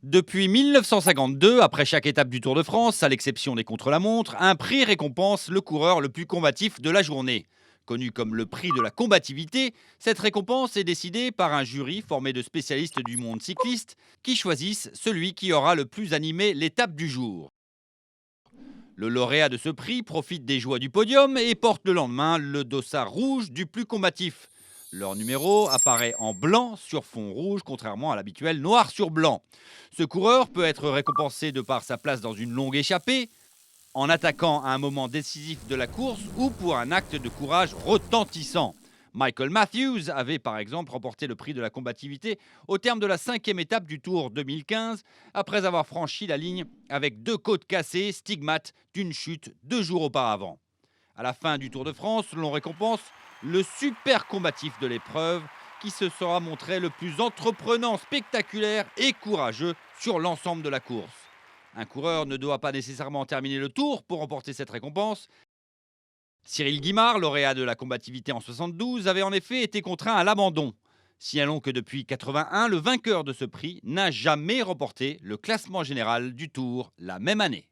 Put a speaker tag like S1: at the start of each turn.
S1: Depuis 1952, après chaque étape du Tour de France, à l'exception des contre-la-montre, un prix récompense le coureur le plus combatif de la journée. Connu comme le prix de la combativité, cette récompense est décidée par un jury formé de spécialistes du monde cycliste qui choisissent celui qui aura le plus animé l'étape du jour. Le lauréat de ce prix profite des joies du podium et porte le lendemain le dossard rouge du plus combatif. Leur numéro apparaît en blanc sur fond rouge, contrairement à l'habituel noir sur blanc. Ce coureur peut être récompensé de par sa place dans une longue échappée, en attaquant à un moment décisif de la course ou pour un acte de courage retentissant. Michael Matthews avait par exemple remporté le prix de la combativité au terme de la cinquième étape du Tour 2015, après avoir franchi la ligne avec deux côtes cassées, stigmates d'une chute 2 jours auparavant. À la fin du Tour de France, l'on récompense le super combatif de l'épreuve qui se sera montré le plus entreprenant, spectaculaire et courageux sur l'ensemble de la course. Un coureur ne doit pas nécessairement terminer le tour pour remporter cette récompense. Cyril Guimard, lauréat de la combativité en 72, avait en effet été contraint à l'abandon. Signalons que depuis 81, le vainqueur de ce prix n'a jamais remporté le classement général du Tour la même année.